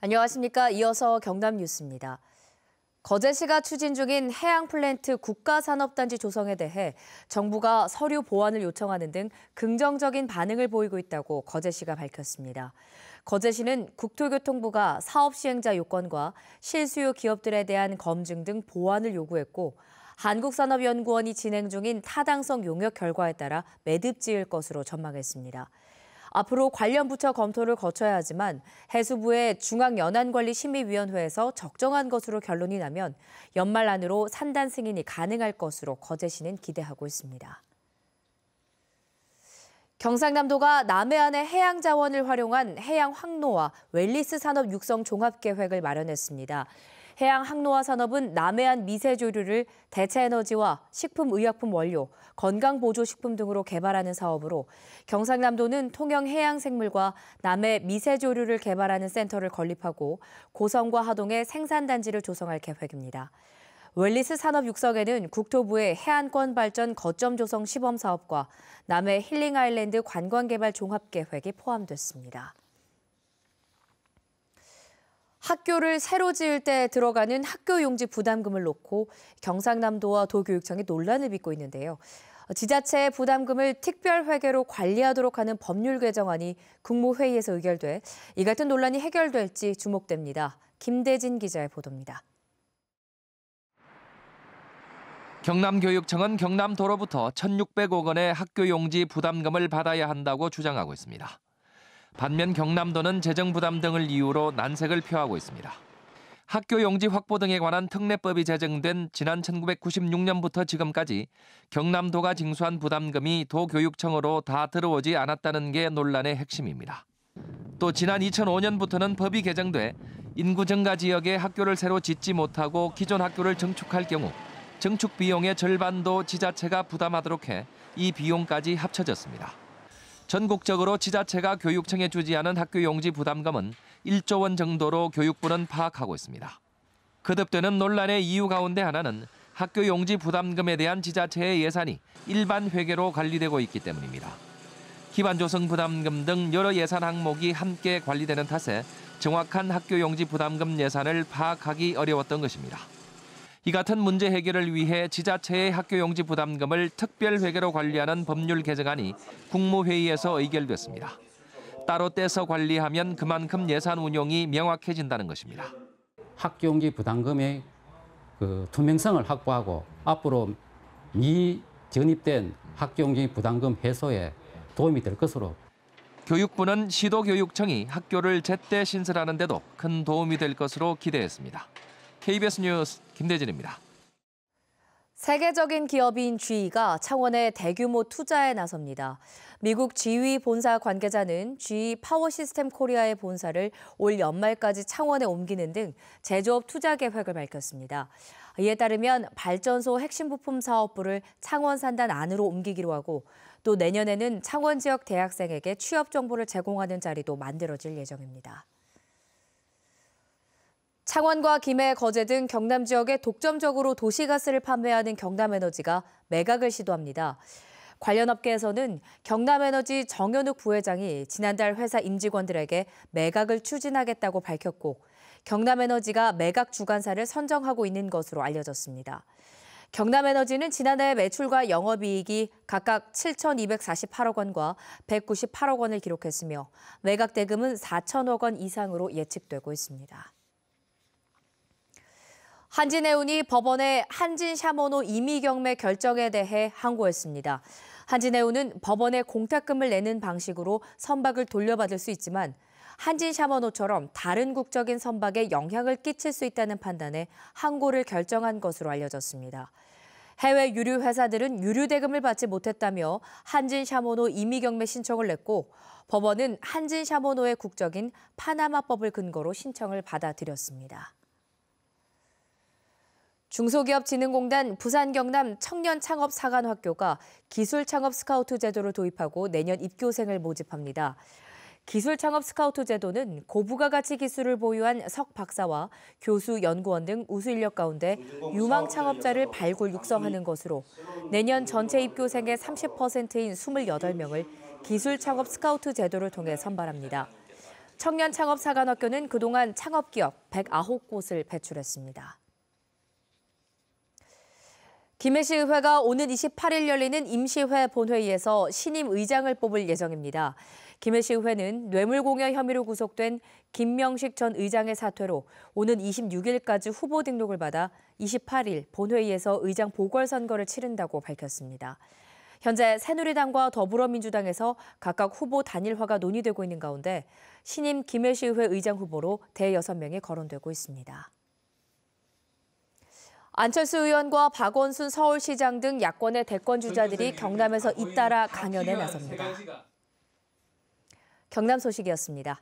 안녕하십니까. 이어서 경남 뉴스입니다. 거제시가 추진 중인 해양플랜트 국가산업단지 조성에 대해 정부가 서류 보완을 요청하는 등 긍정적인 반응을 보이고 있다고 거제시가 밝혔습니다. 거제시는 국토교통부가 사업 시행자 요건과 실수요 기업들에 대한 검증 등 보완을 요구했고, 한국산업연구원이 진행 중인 타당성 용역 결과에 따라 매듭 지을 것으로 전망했습니다. 앞으로 관련 부처 검토를 거쳐야 하지만 해수부의 중앙연안관리심의위원회에서 적정한 것으로 결론이 나면 연말 안으로 산단 승인이 가능할 것으로 거제시는 기대하고 있습니다. 경상남도가 남해안의 해양자원을 활용한 해양 항로화 웰리스 산업 육성 종합계획을 마련했습니다. 해양 항로화 산업은 남해안 미세조류를 대체에너지와 식품의약품 원료, 건강보조식품 등으로 개발하는 사업으로 경상남도는 통영해양생물과 남해 미세조류를 개발하는 센터를 건립하고 고성과 하동에 생산단지를 조성할 계획입니다. 웰리스 산업 육성에는 국토부의 해안권 발전 거점 조성 시범 사업과 남해 힐링아일랜드 관광개발 종합계획이 포함됐습니다. 학교를 새로 지을 때 들어가는 학교용지 부담금을 놓고 경상남도와 도교육청이 논란을 빚고 있는데요. 지자체의 부담금을 특별회계로 관리하도록 하는 법률 개정안이 국무회의에서 의결돼 이 같은 논란이 해결될지 주목됩니다. 김대진 기자의 보도입니다. 경남교육청은 경남도로부터 1,600억 원의 학교용지 부담금을 받아야 한다고 주장하고 있습니다. 반면 경남도는 재정 부담 등을 이유로 난색을 표하고 있습니다. 학교용지 확보 등에 관한 특례법이 제정된 지난 1996년부터 지금까지 경남도가 징수한 부담금이 도교육청으로 다 들어오지 않았다는 게 논란의 핵심입니다. 또 지난 2005년부터는 법이 개정돼 인구 증가 지역에 학교를 새로 짓지 못하고 기존 학교를 증축할 경우 증축 비용의 절반도 지자체가 부담하도록 해 이 비용까지 합쳐졌습니다. 전국적으로 지자체가 교육청에 주지 않은 학교용지 부담금은 1조 원 정도로 교육부는 파악하고 있습니다. 거듭되는 논란의 이유 가운데 하나는 학교용지 부담금에 대한 지자체의 예산이 일반 회계로 관리되고 있기 때문입니다. 기반조성 부담금 등 여러 예산 항목이 함께 관리되는 탓에 정확한 학교용지 부담금 예산을 파악하기 어려웠던 것입니다. 이 같은 문제 해결을 위해 지자체의 학교용지 부담금을 특별회계로 관리하는 법률 개정안이 국무회의에서 의결됐습니다. 따로 떼서 관리하면 그만큼 예산 운용이 명확해진다는 것입니다. 학교용지 부담금의 투명성을 확보하고 앞으로 미전입된 학교용지 부담금 해소에 도움이 될 것으로. 교육부는 시도교육청이 학교를 제때 신설하는 데도 큰 도움이 될 것으로 기대했습니다. KBS 뉴스 김대진입니다. 세계적인 기업인 GE가 창원에 대규모 투자에 나섭니다. 미국 GE 본사 관계자는 GE 파워시스템 코리아의 본사를 올 연말까지 창원에 옮기는 등 제조업 투자 계획을 밝혔습니다. 이에 따르면 발전소 핵심 부품 사업부를 창원 산단 안으로 옮기기로 하고, 또 내년에는 창원 지역 대학생에게 취업 정보를 제공하는 자리도 만들어질 예정입니다. 창원과 김해, 거제 등 경남 지역에 독점적으로 도시가스를 판매하는 경남에너지가 매각을 시도합니다. 관련 업계에서는 경남에너지 정현욱 부회장이 지난달 회사 임직원들에게 매각을 추진하겠다고 밝혔고, 경남에너지가 매각 주관사를 선정하고 있는 것으로 알려졌습니다. 경남에너지는 지난해 매출과 영업이익이 각각 7,248억 원과 198억 원을 기록했으며 매각 대금은 4천억 원 이상으로 예측되고 있습니다. 한진해운이 법원의 한진샤모노 임의경매 결정에 대해 항고했습니다. 한진해운은 법원에 공탁금을 내는 방식으로 선박을 돌려받을 수 있지만 한진샤모노처럼 다른 국적인 선박에 영향을 끼칠 수 있다는 판단에 항고를 결정한 것으로 알려졌습니다. 해외 유류 회사들은 유류 대금을 받지 못했다며 한진샤모노 임의경매 신청을 냈고, 법원은 한진샤모노의 국적인 파나마법을 근거로 신청을 받아들였습니다. 중소기업진흥공단 부산경남 청년창업사관학교가 기술창업 스카우트 제도를 도입하고 내년 입교생을 모집합니다. 기술창업 스카우트 제도는 고부가 가치 기술을 보유한 석 박사와 교수, 연구원 등 우수 인력 가운데 유망 창업자를 발굴 육성하는 것으로 내년 전체 입교생의 30%인 28명을 기술창업 스카우트 제도를 통해 선발합니다. 청년창업사관학교는 그동안 창업기업 109곳을 배출했습니다. 김해시의회가 오는 28일 열리는 임시회 본회의에서 신임 의장을 뽑을 예정입니다. 김해시의회는 뇌물공여 혐의로 구속된 김명식 전 의장의 사퇴로 오는 26일까지 후보 등록을 받아 28일 본회의에서 의장 보궐선거를 치른다고 밝혔습니다. 현재 새누리당과 더불어민주당에서 각각 후보 단일화가 논의되고 있는 가운데 신임 김해시의회 의장 후보로 대6명이 거론되고 있습니다. 안철수 의원과 박원순 서울시장 등 야권의 대권 주자들이 경남에서 잇따라 강연에 나섭니다. 경남 소식이었습니다.